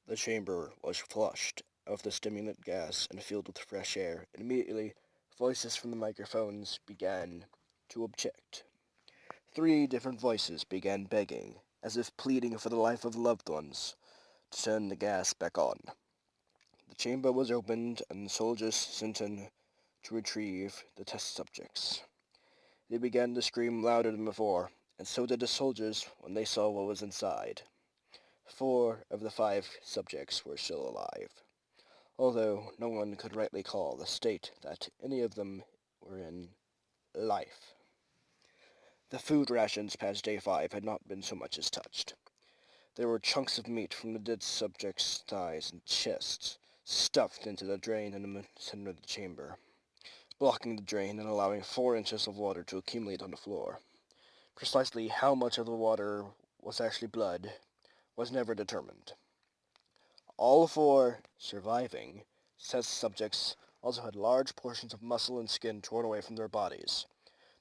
The chamber was flushed of the stimulant gas and filled with fresh air, and immediately voices from the microphones began to object. Three different voices began begging, as if pleading for the life of loved ones, to turn the gas back on. The chamber was opened and soldiers sent in to retrieve the test subjects. They began to scream louder than before, and so did the soldiers when they saw what was inside. Four of the five subjects were still alive, although no one could rightly call the state that any of them were in life. The food rations past day 5 had not been so much as touched. There were chunks of meat from the dead subjects' thighs and chests stuffed into the drain in the center of the chamber, blocking the drain and allowing 4 inches of water to accumulate on the floor. Precisely how much of the water was actually blood was never determined. All 4 surviving test subjects also had large portions of muscle and skin torn away from their bodies.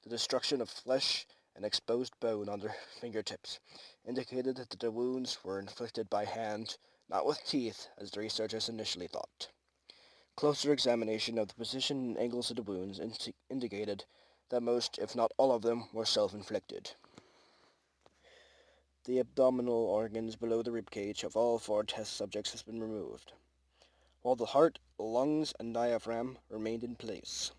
The destruction of flesh and exposed bone on their fingertips indicated that the wounds were inflicted by hand, not with teeth, as the researchers initially thought. Closer examination of the position and angles of the wounds indicated that most, if not all of them, were self-inflicted. The abdominal organs below the ribcage of all 4 test subjects has been removed, while the heart, lungs, and diaphragm remained in place.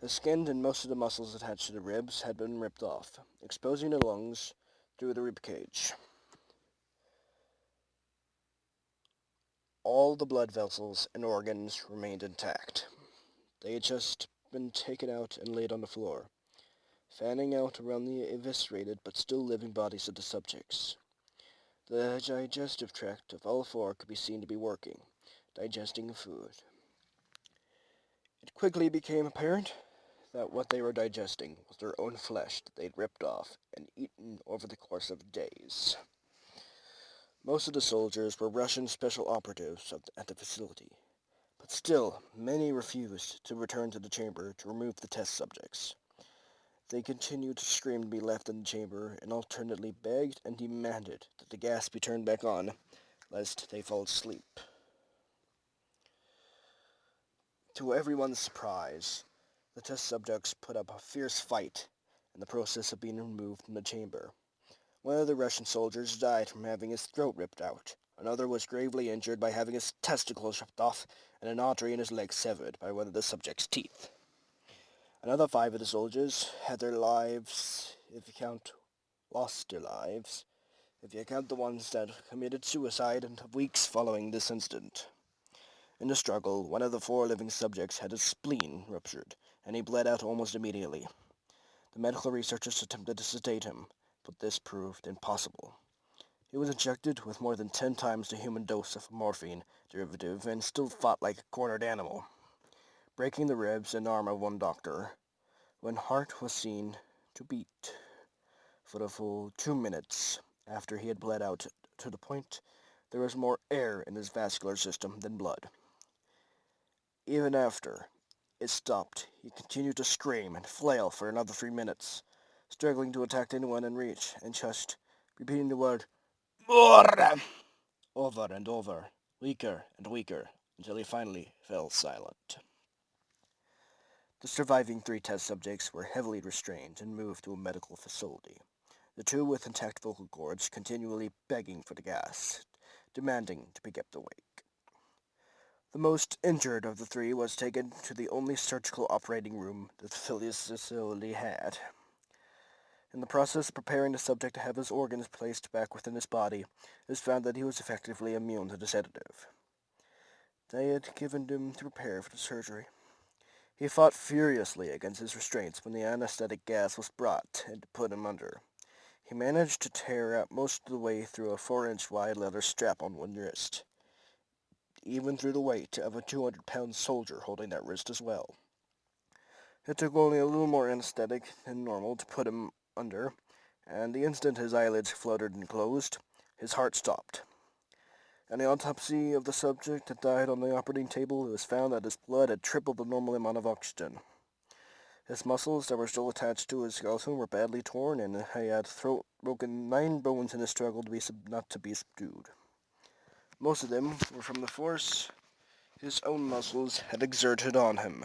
The skin and most of the muscles attached to the ribs had been ripped off, exposing the lungs through the rib cage. All the blood vessels and organs remained intact. They had just been taken out and laid on the floor, fanning out around the eviscerated but still living bodies of the subjects. The digestive tract of all 4 could be seen to be working, digesting food. It quickly became apparent that what they were digesting was their own flesh that they'd ripped off and eaten over the course of days. Most of the soldiers were Russian special operatives at the facility, but still many refused to return to the chamber to remove the test subjects. They continued to scream to be left in the chamber and alternately begged and demanded that the gas be turned back on, lest they fall asleep. To everyone's surprise, the test subjects put up a fierce fight in the process of being removed from the chamber. One of the Russian soldiers died from having his throat ripped out. Another was gravely injured by having his testicles ripped off and an artery in his leg severed by one of the subject's teeth. Another 5 of the soldiers had their lives, lost their lives, if you count the ones that committed suicide in the weeks following this incident. In the struggle, one of the 4 living subjects had his spleen ruptured, and he bled out almost immediately. The medical researchers attempted to sedate him, but this proved impossible. He was injected with more than 10 times the human dose of morphine derivative and still fought like a cornered animal, breaking the ribs and arm of one doctor, when heart was seen to beat for a full 2 minutes after he had bled out to the point there was more air in his vascular system than blood. Even after it stopped, he continued to scream and flail for another 3 minutes, struggling to attack anyone in reach, and just repeating the word "more" over and over, weaker and weaker, until he finally fell silent. The surviving 3 test subjects were heavily restrained and moved to a medical facility, the 2 with intact vocal cords continually begging for the gas, demanding to be kept awake. The most injured of the 3 was taken to the only surgical operating room the facility had. In the process of preparing the subject to have his organs placed back within his body, it was found that he was effectively immune to the sedative they had given him to prepare for the surgery. He fought furiously against his restraints when the anesthetic gas was brought and put him under. He managed to tear out most of the way through a 4-inch wide leather strap on one wrist, even through the weight of a 200-pound soldier holding that wrist as well. It took only a little more anesthetic than normal to put him under, and the instant his eyelids fluttered and closed, his heart stopped. In the autopsy of the subject that died on the operating table, it was found that his blood had tripled the normal amount of oxygen. His muscles that were still attached to his skeleton were badly torn, and he had broken 9 bones in his struggle not to be subdued. Most of them were from the force his own muscles had exerted on him.